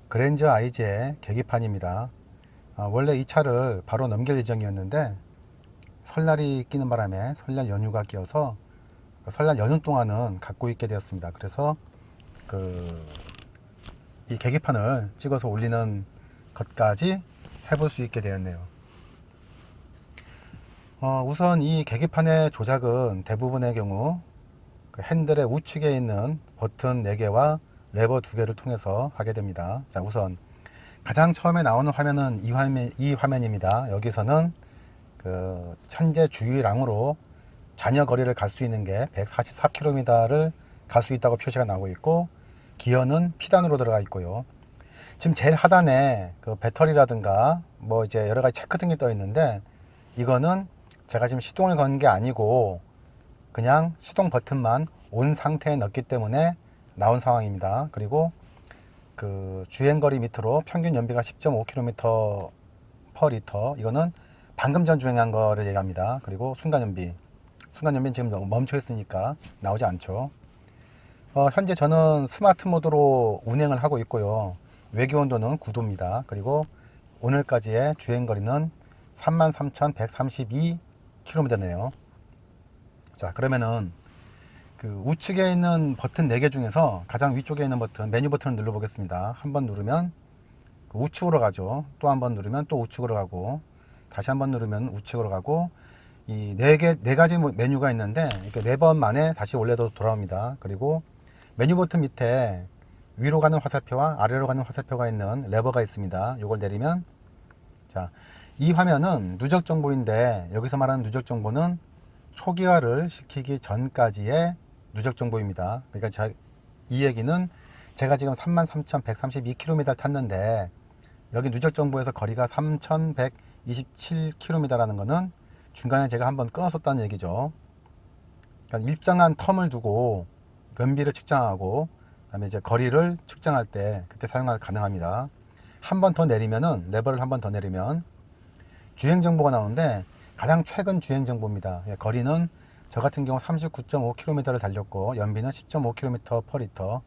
그랜저 IG의 계기판입니다. 원래 이 차를 바로 넘길 예정이었는데 설날이 끼는 바람에 설날 연휴가 끼어서 설날 연휴 동안은 갖고 있게 되었습니다. 그래서 이 계기판을 찍어서 올리는 것까지 해볼 수 있게 되었네요. 우선 이 계기판의 조작은 대부분의 경우 그 핸들의 우측에 있는 버튼 4개와 레버 2개를 통해서 하게 됩니다. 자, 우선 가장 처음에 나오는 화면은 이 화면입니다. 여기서는 현재 주유량으로 잔여 거리를 갈 수 있는 게 144km를 갈 수 있다고 표시가 나오고 있고, 기어는 P단으로 들어가 있고요. 지금 제일 하단에 배터리라든가 뭐 이제 여러 가지 체크 등이 떠 있는데, 이거는 제가 지금 시동을 건 게 아니고 그냥 시동 버튼만 온 상태에 넣었기 때문에 나온 상황입니다. 그리고 주행거리 밑으로 평균 연비가 10.5km per 리터, 이거는 방금 전 주행한 거를 얘기합니다. 그리고 순간연비는 지금 멈춰 있으니까 나오지 않죠. 현재 저는 스마트 모드로 운행을 하고 있고요. 외기 온도는 9도입니다. 그리고 오늘까지의 주행거리는 33,132km네요. 자, 그러면은 우측에 있는 버튼 4개 중에서 가장 위쪽에 있는 버튼, 메뉴 버튼을 눌러 보겠습니다. 한번 누르면 우측으로 가죠. 또 한번 누르면 또 우측으로 가고, 다시 한번 누르면 우측으로 가고, 이 네 가지 메뉴가 있는데 이렇게 4번 만에 다시 원래도 돌아옵니다. 그리고 메뉴 버튼 밑에 위로 가는 화살표와 아래로 가는 화살표가 있는 레버가 있습니다. 이걸 내리면, 자, 이 화면은 누적 정보인데, 여기서 말하는 누적 정보는 초기화를 시키기 전까지의 누적 정보입니다. 그러니까 이 얘기는 제가 지금 33,132km 탔는데, 여기 누적 정보에서 거리가 3,127km라는 것은 중간에 제가 한번 끊었었다는 얘기죠. 그러니까 일정한 텀을 두고 연비를 측정하고, 그다음에 이제 거리를 측정할 때 그때 사용가 가능합니다. 한 번 더 내리면은, 레버를 한 번 더 내리면 주행 정보가 나오는데, 가장 최근 주행 정보입니다. 거리는 저 같은 경우 39.5km를 달렸고, 연비는 10.5km per 리터.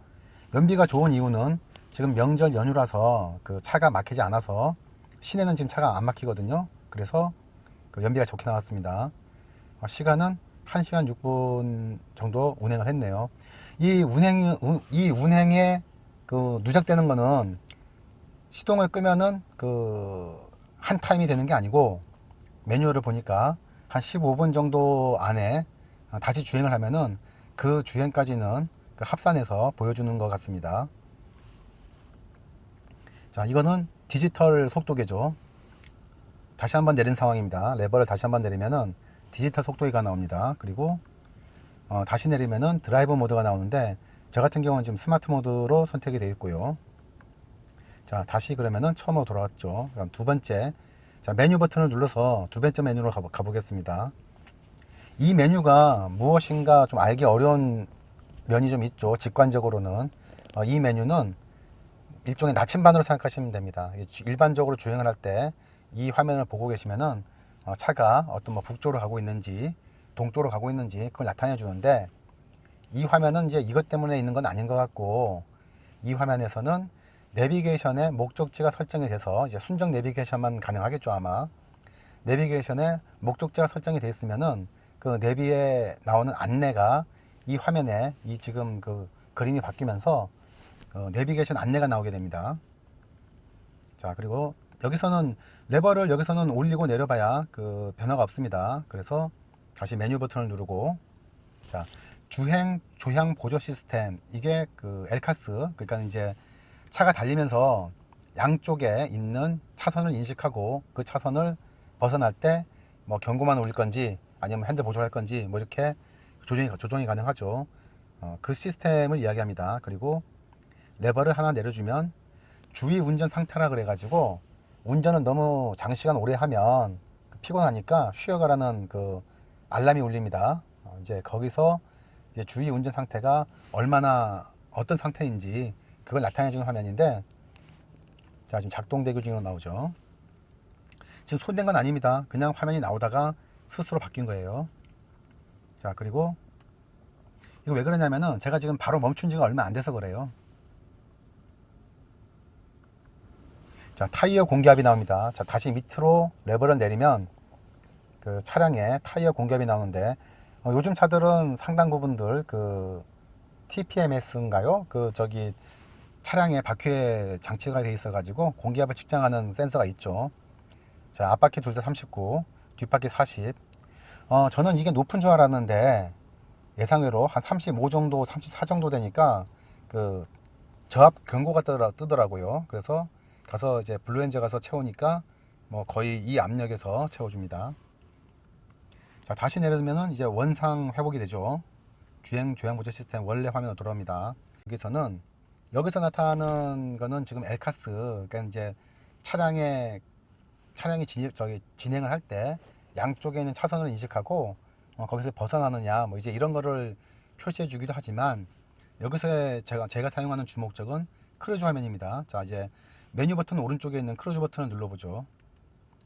연비가 좋은 이유는 지금 명절 연휴라서 차가 막히지 않아서, 시내는 지금 차가 안 막히거든요. 그래서 연비가 좋게 나왔습니다. 시간은 1시간 6분 정도 운행을 했네요. 이 운행에 누적되는 거는 시동을 끄면은 한 타임이 되는 게 아니고, 매뉴얼을 보니까 한 15분 정도 안에 다시 주행을 하면은 그 주행까지는 합산해서 보여주는 것 같습니다. 자, 이거는 디지털 속도계죠. 다시 한번 내린 상황입니다. 레버를 다시 한번 내리면은 디지털 속도계가 나옵니다. 그리고 다시 내리면은 드라이브 모드가 나오는데, 저 같은 경우는 지금 스마트 모드로 선택이 되어 있고요. 자, 다시 그러면은 처음으로 돌아왔죠. 그럼 두 번째, 자, 메뉴 버튼을 눌러서 두 번째 메뉴로 가보겠습니다. 이 메뉴가 무엇인가 좀 알기 어려운 면이 좀 있죠. 직관적으로는 이 메뉴는 일종의 나침반으로 생각하시면 됩니다. 일반적으로 주행을 할 때 이 화면을 보고 계시면은 차가 어떤 북쪽으로 가고 있는지 동쪽으로 가고 있는지 그걸 나타내 주는데, 이 화면은 이제 이것 때문에 있는 건 아닌 것 같고, 이 화면에서는 내비게이션의 목적지가 설정이 돼서 이제 순정 내비게이션만 가능하겠죠. 아마 내비게이션에 목적지가 설정이 되어 있으면은 그 내비에 나오는 안내가 이 화면에 지금 그림이 바뀌면서 내비게이션 안내가 나오게 됩니다. 자, 그리고 여기서는 레버를 여기서는 올리고 내려봐야 변화가 없습니다. 그래서 다시 메뉴 버튼을 누르고, 자, 주행 조향 보조 시스템, 이게 엘카스, 그러니까 이제 차가 달리면서 양쪽에 있는 차선을 인식하고 그 차선을 벗어날 때 뭐 경고만 올릴 건지 아니면 핸들 보조할 건지 뭐 이렇게 조정이 가능하죠. 그 시스템을 이야기합니다. 그리고 레버를 하나 내려주면 주의 운전 상태라 그래가지고, 운전은 너무 장시간 오래 하면 피곤하니까 쉬어가라는 알람이 울립니다. 이제 거기서 이제 주의 운전 상태가 얼마나 어떤 상태인지 그걸 나타내주는 화면인데, 자, 지금 작동 대기 중으로 나오죠. 지금 손댄 건 아닙니다. 그냥 화면이 나오다가 스스로 바뀐 거예요. 자, 그리고 이거 왜 그러냐면은 제가 지금 바로 멈춘 지가 얼마 안 돼서 그래요. 자, 타이어 공기압이 나옵니다. 자, 다시 밑으로 레버를 내리면 그 차량에 타이어 공기압이 나오는데, 요즘 차들은 상당 부분들 그 TPMS인가요? 그 저기 차량에 바퀴에 장치가 되어 있어 가지고 공기압을 측정하는 센서가 있죠. 자, 앞바퀴 둘 다 39, 뒷바퀴 40. 저는 이게 높은 줄 알았는데 예상외로 한 35 정도, 34 정도 되니까 그 저압 경고가 뜨더라고요. 그래서 가서 이제 블루엔저 가서 채우니까 뭐 거의 이 압력에서 채워줍니다. 자, 다시 내려두면은 이제 원상 회복이 되죠. 주행 조향 보조 시스템 원래 화면으로 돌아옵니다. 여기서 나타나는 거는 지금 엘카스, 그러니까 이제 차량이 진행을 할 때 양쪽에 있는 차선을 인식하고 거기서 벗어나느냐 뭐 이제 이런 거를 표시해 주기도 하지만, 여기서 제가 사용하는 주목적은 크루즈 화면입니다. 자, 이제 메뉴 버튼 오른쪽에 있는 크루즈 버튼을 눌러보죠.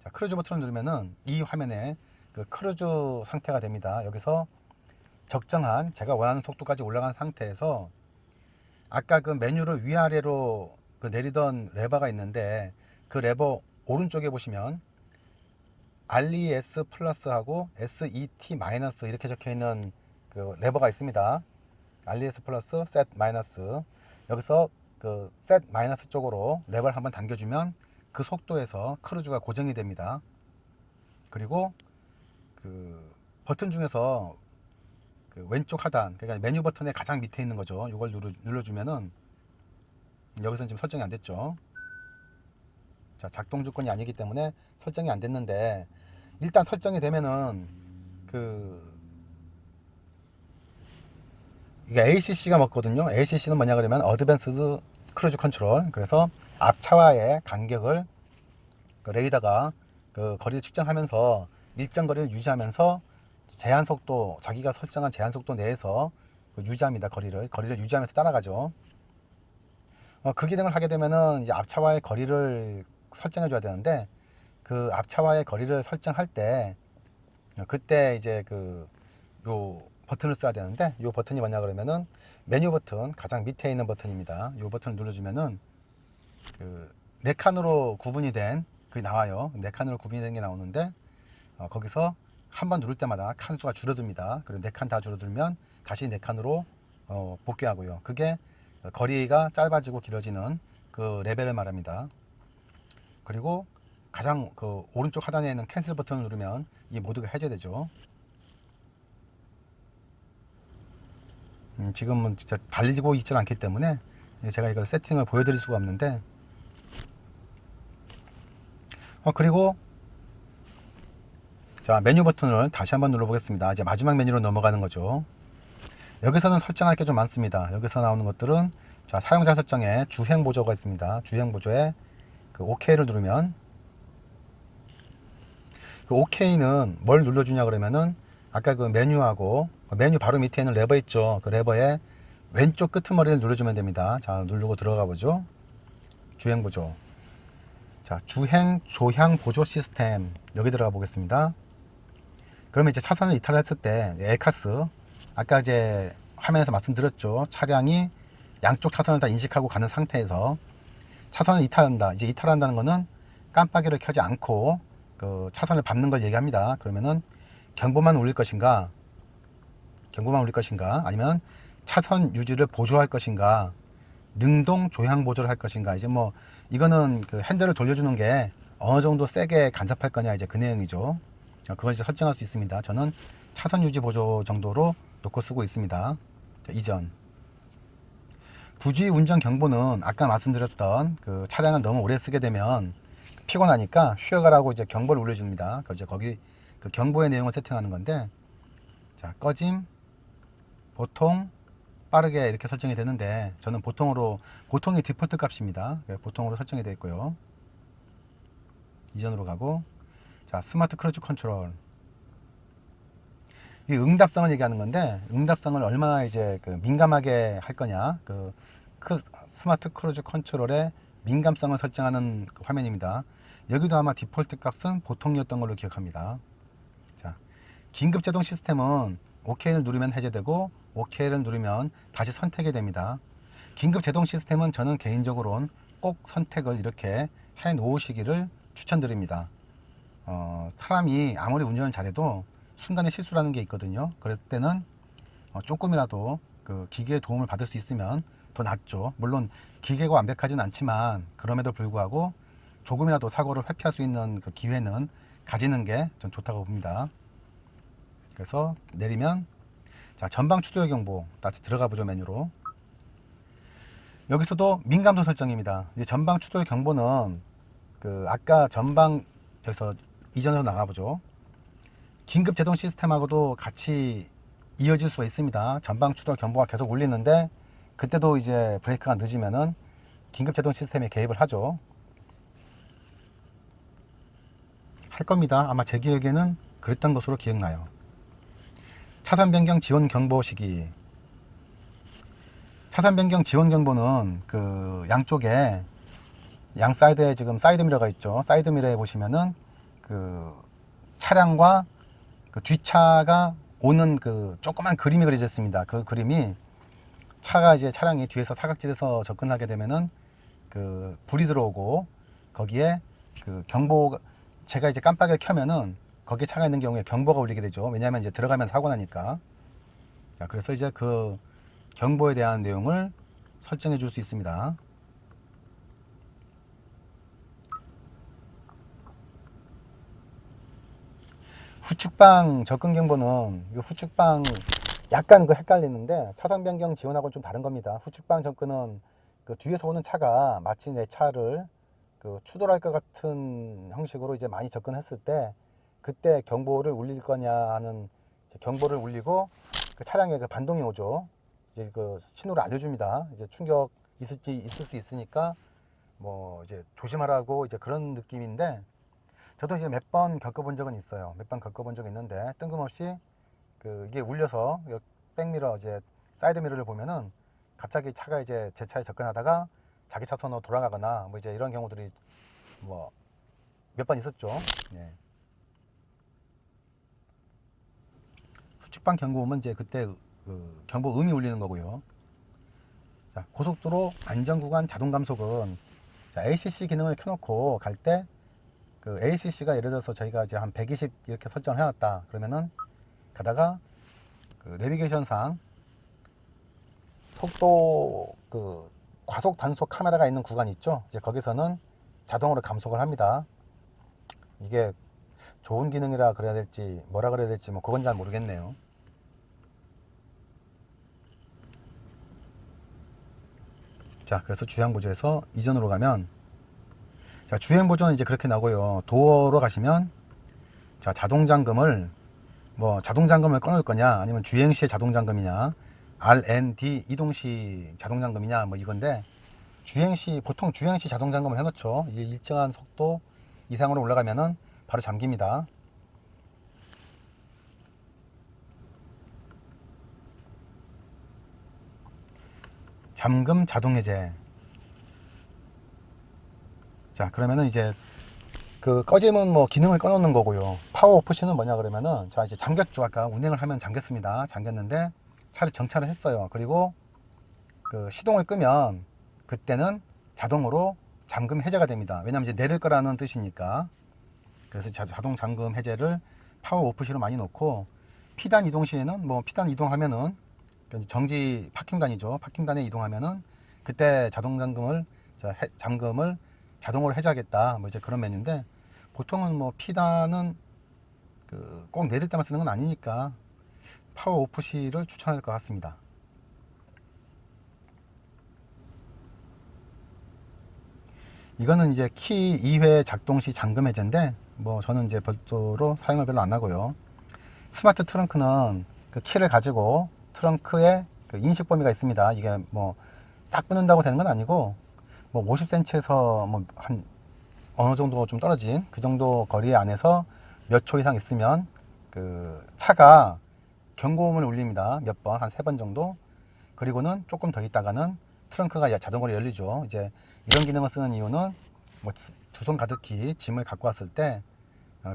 자, 크루즈 버튼을 누르면은 이 화면에 그 크루즈 상태가 됩니다. 여기서 적정한 제가 원하는 속도까지 올라간 상태에서 아까 그 메뉴를 위아래로 그 내리던 레버가 있는데, 그 레버 오른쪽에 보시면 RES 플러스하고 SET 마이너스 이렇게 적혀 있는 그 레버가 있습니다. RES 플러스, SET 마이너스. 여기서 그 SET 마이너스 쪽으로 레버를 한번 당겨주면 그 속도에서 크루즈가 고정이 됩니다. 그리고 그 버튼 중에서 그 왼쪽 하단, 그러니까 메뉴 버튼의 가장 밑에 있는 거죠. 이걸 눌러주면은 여기서는 지금 설정이 안 됐죠. 자, 작동 조건이 아니기 때문에 설정이 안 됐는데, 일단 설정이 되면은 이게 ACC가 먹거든요. ACC는 뭐냐 그러면 어드밴스드 크루즈 컨트롤. 그래서 앞차와의 간격을 그 레이더가 그 거리를 측정하면서 일정 거리를 유지하면서 제한 속도, 자기가 설정한 제한 속도 내에서 유지합니다. 거리를 유지하면서 따라가죠. 그 기능을 하게 되면은 이제 앞차와의 거리를 설정해 줘야 되는데, 그 앞차와의 거리를 설정할 때 그때 이제 요 버튼을 써야 되는데, 요 버튼이 뭐냐 그러면은 메뉴 버튼 가장 밑에 있는 버튼입니다. 요 버튼을 눌러주면은 네 칸으로 구분이 된 그게 나와요. 네 칸으로 구분이 된 게 나오는데, 거기서 한 번 누를 때마다 칸수가 줄어듭니다. 그리고 네 칸 다 줄어들면 다시 네 칸으로 복귀하고요. 그게 거리가 짧아지고 길어지는 그 레벨을 말합니다. 그리고 가장 그 오른쪽 하단에 있는 캔슬 버튼을 누르면 이 모드가 해제되죠. 지금은 진짜 달리고 있지 않기 때문에 제가 이걸 세팅을 보여드릴 수가 없는데, 그리고 자, 메뉴 버튼을 다시 한번 눌러 보겠습니다. 이제 마지막 메뉴로 넘어가는 거죠. 여기서는 설정할 게 좀 많습니다. 여기서 나오는 것들은, 자, 사용자 설정에 주행 보조가 있습니다. 주행 보조에 그 OK를 누르면, 그 OK는 뭘 눌러주냐 그러면은 아까 그 메뉴하고 메뉴 바로 밑에 있는 레버 있죠. 그 레버의 왼쪽 끄트머리를 눌러주면 됩니다. 자, 누르고 들어가 보죠. 주행 보조. 자, 주행 조향 보조 시스템 여기 들어가 보겠습니다. 그러면 이제 차선을 이탈했을 때 엘카스, 아까 이제 화면에서 말씀드렸죠. 차량이 양쪽 차선을 다 인식하고 가는 상태에서 차선을 이탈한다. 이제 이탈한다는 거는 깜빡이를 켜지 않고 그 차선을 밟는 걸 얘기합니다. 그러면은 경보만 울릴 것인가, 아니면 차선 유지를 보조할 것인가, 능동 조향 보조를 할 것인가. 이제 뭐 이거는 그 핸들을 돌려주는 게 어느 정도 세게 간섭할 거냐, 이제 그 내용이죠. 그걸 이제 설정할 수 있습니다. 저는 차선 유지 보조 정도로 놓고 쓰고 있습니다. 자, 이전 부주의 운전 경보는 아까 말씀드렸던 그 차량을 너무 오래 쓰게 되면 피곤하니까 쉬어가라고 이제 경보를 울려줍니다. 이제 거기 그 경보의 내용을 세팅하는 건데, 자, 꺼짐, 보통, 빠르게 이렇게 설정이 되는데, 저는 보통이 디폴트 값입니다. 보통으로 설정이 되어 있고요. 이전으로 가고, 자, 스마트 크루즈 컨트롤. 이 응답성을 얘기하는 건데, 응답성을 얼마나 이제 그 민감하게 할 거냐, 스마트 크루즈 컨트롤의 민감성을 설정하는 그 화면입니다. 여기도 아마 디폴트 값은 보통이었던 걸로 기억합니다. 자, 긴급 제동 시스템은 OK를 누르면 해제되고 OK를 누르면 다시 선택이 됩니다. 긴급 제동 시스템은 저는 개인적으로는 꼭 선택을 이렇게 해 놓으시기를 추천드립니다. 사람이 아무리 운전을 잘해도 순간에 실수라는 게 있거든요. 그럴 때는 조금이라도 그 기계의 도움을 받을 수 있으면 더 낫죠. 물론 기계가 완벽하진 않지만 그럼에도 불구하고 조금이라도 사고를 회피할 수 있는 그 기회는 가지는 게 전 좋다고 봅니다. 그래서 내리면 자, 전방 추돌 경보 다시 들어가 보죠. 메뉴로. 여기서도 민감도 설정입니다. 이제 전방 추돌 경보는 그 아까 전방 여기서 이전으로 나가보죠. 긴급 제동 시스템하고도 같이 이어질 수가 있습니다. 전방 추돌 경보가 계속 울리는데 그때도 이제 브레이크가 늦으면은 긴급 제동 시스템에 개입을 하죠. 할 겁니다. 아마 제 기억에는 그랬던 것으로 기억나요. 차선 변경 지원 경보 시기. 차선 변경 지원 경보는 그 양쪽에 양 사이드에 지금 사이드 미러가 있죠. 사이드 미러에 보시면은 그 차량과 그 뒷차가 오는 그 조그만 그림이 그려져 있습니다. 그 그림이 차가 이제 차량이 뒤에서 사각지대에서 접근하게 되면은 그 불이 들어오고 거기에 그 경보 제가 이제 깜빡이를 켜면은 거기에 차가 있는 경우에 경보가 울리게 되죠. 왜냐하면 이제 들어가면 사고 나니까. 자, 그래서 이제 그 경보에 대한 내용을 설정해 줄 수 있습니다. 후측방 접근 경보는 이 후측방 약간 그 헷갈리는데 차선 변경 지원하고는 좀 다른 겁니다. 후측방 접근은 그 뒤에서 오는 차가 마치 내 차를 그 추돌할 것 같은 형식으로 이제 많이 접근했을 때 그때 경보를 울릴 거냐 하는 경보를 울리고 그 차량에 그 반동이 오죠. 이제 그 신호를 알려줍니다. 이제 충격 있을 수 있으니까 뭐 이제 조심하라고 이제 그런 느낌인데 저도 이제 몇 번 겪어본 적은 있어요. 몇 번 겪어본 적이 있는데 뜬금없이 그 이게 울려서 백미러 이제 사이드 미러를 보면은 갑자기 차가 이제 제 차에 접근하다가 자기 차선으로 돌아가거나 뭐 이제 이런 경우들이 뭐 몇 번 있었죠. 예. 후측방 경고 오면 이제 그때 그 경보 음이 울리는 거고요. 자, 고속도로 안전구간 자동 감속은 자, ACC 기능을 켜놓고 갈 때 그 ACC가 예를 들어서 저희가 이제 한 120 이렇게 설정을 해놨다. 그러면은 가다가 그 내비게이션상 속도 그 과속 단속 카메라가 있는 구간 있죠. 이제 거기서는 자동으로 감속을 합니다. 이게 좋은 기능이라 그래야 될지 뭐라 그래야 될지 뭐 그건 잘 모르겠네요. 자, 그래서 주행보조에서 이전으로 가면 자, 주행보조는 이제 그렇게 나고요. 도어로 가시면 자, 자동잠금을 뭐 자동잠금을 끊을 거냐 아니면 주행시의 자동잠금이냐 R&D 이동시 자동잠금이냐 뭐 이건데 주행시 보통 주행시 자동잠금을 해놓죠. 이제 일정한 속도 이상으로 올라가면은 바로 잠깁니다. 잠금 자동해제. 자, 그러면은 이제 그 꺼짐은 뭐 기능을 꺼놓는 거고요. 파워 오프시는 뭐냐 그러면은 자, 이제 잠겼죠. 아까 운행을 하면 잠겼습니다. 잠겼는데 차를 정차를 했어요. 그리고 그 시동을 끄면 그때는 자동으로 잠금 해제가 됩니다. 왜냐면 이제 내릴 거라는 뜻이니까. 그래서 자동 잠금 해제를 파워 오프시로 많이 놓고 피단 이동 시에는 뭐 피단 이동하면은 정지 파킹단이죠. 파킹단에 이동하면은 그때 자동 잠금을 잠금을 자동으로 해제하겠다. 뭐 이제 그런 메뉴인데 보통은 뭐 피단은 그 꼭 내릴 때만 쓰는 건 아니니까 파워 오프시를 추천할 것 같습니다. 이거는 이제 키 2회 작동 시 잠금 해제인데 뭐 저는 이제 별도로 사용을 별로 안 하고요. 스마트 트렁크는 그 키를 가지고 트렁크에 그 인식 범위가 있습니다. 이게 뭐 딱 끊는다고 되는 건 아니고 뭐 50cm에서 뭐 한 어느 정도 좀 떨어진 그 정도 거리 안에서 몇 초 이상 있으면 그 차가 경고음을 울립니다. 몇 번, 한 3번 정도. 그리고는 조금 더 있다가는 트렁크가 자동으로 열리죠. 이제 이런 기능을 쓰는 이유는 뭐 두 손 가득히 짐을 갖고 왔을 때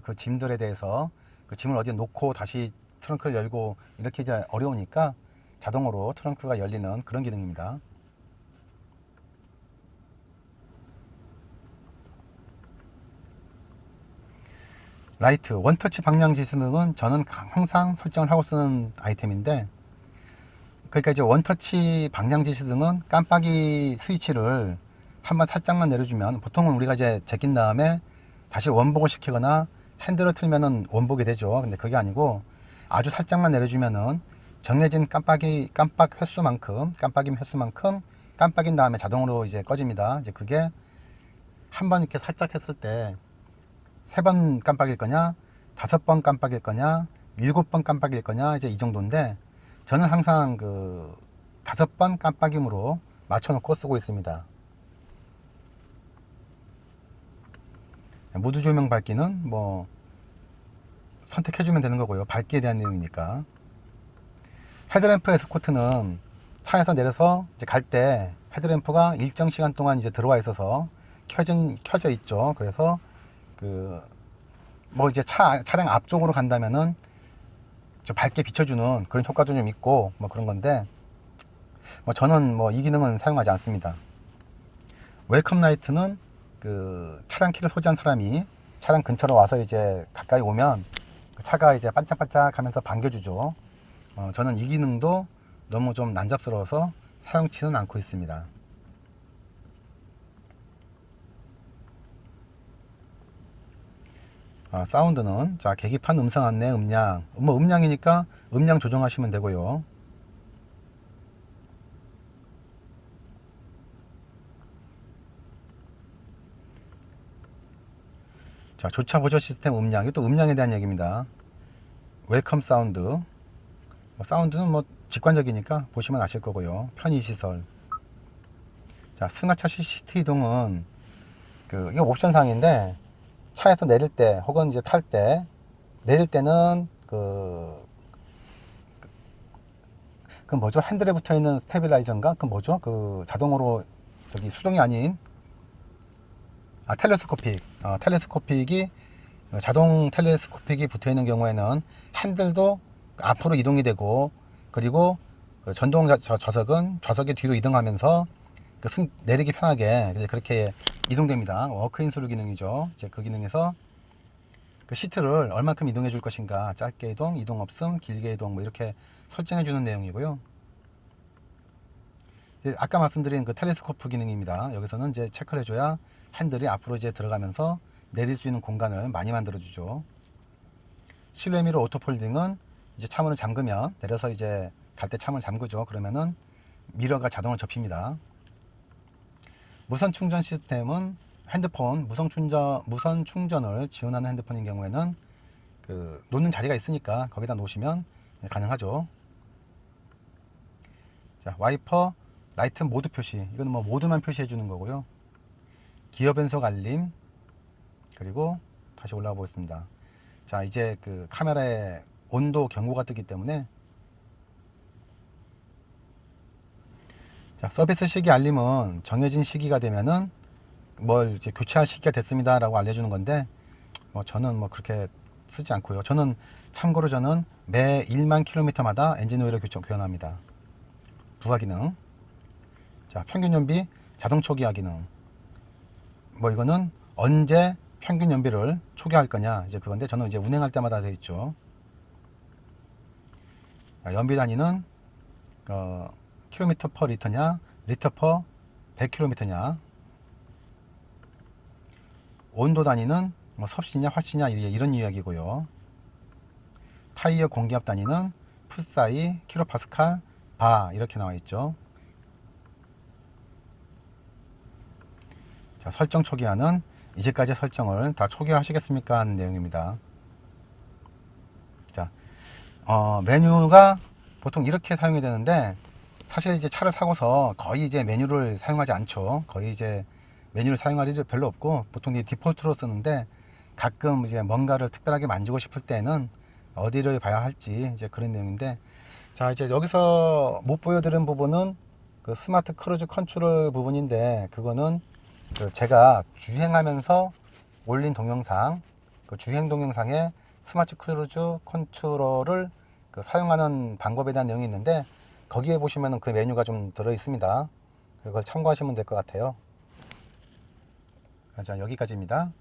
그 짐들에 대해서 그 짐을 어디에 놓고 다시 트렁크를 열고 이렇게 이제 어려우니까 자동으로 트렁크가 열리는 그런 기능입니다. 라이트, 원터치 방향 지시등은 저는 항상 설정을 하고 쓰는 아이템인데, 그러니까 이제 원터치 방향 지시등은 깜빡이 스위치를 한번 살짝만 내려주면, 보통은 우리가 이제 제낀 다음에 다시 원복을 시키거나 핸들을 틀면은 원복이 되죠. 근데 그게 아니고 아주 살짝만 내려주면은 정해진 깜빡 횟수만큼 깜빡인 다음에 자동으로 이제 꺼집니다. 이제 그게 한번 이렇게 살짝 했을 때 3번 깜빡일 거냐, 5번 깜빡일 거냐, 7번 깜빡일 거냐, 이제 이 정도인데, 저는 항상 그 5번 깜빡임으로 맞춰놓고 쓰고 있습니다. 무드 조명 밝기는 뭐 선택해주면 되는 거고요. 밝기에 대한 내용이니까. 헤드램프 에스코트는 차에서 내려서 이제 갈 때 헤드램프가 일정 시간 동안 이제 들어와 있어서 켜져 있죠. 그래서 그 뭐 이제 차량 앞쪽으로 간다면은 좀 밝게 비춰주는 그런 효과도 좀 있고 뭐 그런 건데, 뭐 저는 뭐 이 기능은 사용하지 않습니다. 웰컴 라이트는 그 차량 키를 소지한 사람이 차량 근처로 와서 이제 가까이 오면 그 차가 이제 반짝반짝 하면서 반겨주죠. 저는 이 기능도 너무 좀 난잡스러워서 사용치는 않고 있습니다. 사운드는 자, 계기판 음성 안내 음량, 뭐 음량이니까 음량 조정하시면 되고요. 자, 조차 보조 시스템 음량, 이것도 음량에 대한 얘기입니다. 웰컴 사운드, 사운드는 뭐 직관적이니까 보시면 아실 거고요. 편의 시설. 자, 승하차 시트 이동은 이거 옵션 사항인데, 차에서 내릴 때 혹은 이제 탈 때, 내릴 때는 그 뭐죠? 핸들에 붙어 있는 스테빌라이저인가? 그 뭐죠? 그 자동으로 저기 수동이 아닌 텔레스코픽이 자동 텔레스코픽이 붙어 있는 경우에는 핸들도 앞으로 이동이 되고, 그리고 그 전동 좌석은 좌석의 뒤로 이동하면서 내리기 편하게 이제 그렇게 이동됩니다. 워크인 수루 기능이죠. 이제 그 기능에서 그 시트를 얼만큼 이동해 줄 것인가, 짧게 이동 없음, 길게 이동, 뭐 이렇게 설정해 주는 내용이고요. 아까 말씀드린 그 텔레스코프 기능입니다. 여기서는 이제 체크를 해줘야 핸들이 앞으로 이제 들어가면서 내릴 수 있는 공간을 많이 만들어 주죠. 실외 미러 오토폴딩은 이제 차문을 잠그면, 내려서 이제 갈 때 차문을 잠그죠. 그러면은 미러가 자동으로 접힙니다. 무선 충전 시스템은 핸드폰 무선 충전을 지원하는 핸드폰인 경우에는 놓는 자리가 있으니까 거기다 놓으시면 가능하죠. 자, 와이퍼 라이트 모드 표시, 이거는 뭐 모드만 표시해 주는 거고요. 기어 변속 알림, 그리고 다시 올라가 보겠습니다. 자, 이제 그 카메라에 온도 경고가 뜨기 때문에, 자, 서비스 시기 알림은 정해진 시기가 되면은 뭘 이제 교체할 시기가 됐습니다 라고 알려주는 건데, 뭐 저는 뭐 그렇게 쓰지 않고요. 참고로 저는 매 1만 킬로미터마다 엔진 오일을 교환합니다. 부하 기능. 자, 평균 연비 자동 초기화 기능. 뭐 이거는 언제 평균 연비를 초기화할 거냐, 이제 그건데, 저는 이제 운행할 때마다 되어 있죠. 연비 단위는 킬로미터 퍼 리터냐, 리터 퍼 100km냐. 온도 단위는 뭐 섭씨냐, 화씨냐, 이런 이야기고요. 타이어 공기압 단위는 풋사이, 킬로파스칼, 바, 이렇게 나와 있죠. 자, 설정 초기화는 이제까지 설정을 다 초기화하시겠습니까 하는 내용입니다. 자, 메뉴가 보통 이렇게 사용이 되는데, 사실 이제 차를 사고서 거의 이제 메뉴를 사용하지 않죠. 거의 이제 메뉴를 사용할 일이 별로 없고, 보통 이제 디폴트로 쓰는데, 가끔 이제 뭔가를 특별하게 만지고 싶을 때는 어디를 봐야 할지 이제 그런 내용인데, 자, 이제 여기서 못 보여드린 부분은 그 스마트 크루즈 컨트롤 부분인데, 그거는 제가 주행하면서 올린 동영상, 그 주행 동영상에 스마트 크루즈 컨트롤을 사용하는 방법에 대한 내용이 있는데, 거기에 보시면 그 메뉴가 좀 들어 있습니다. 그걸 참고하시면 될 것 같아요. 자, 여기까지입니다.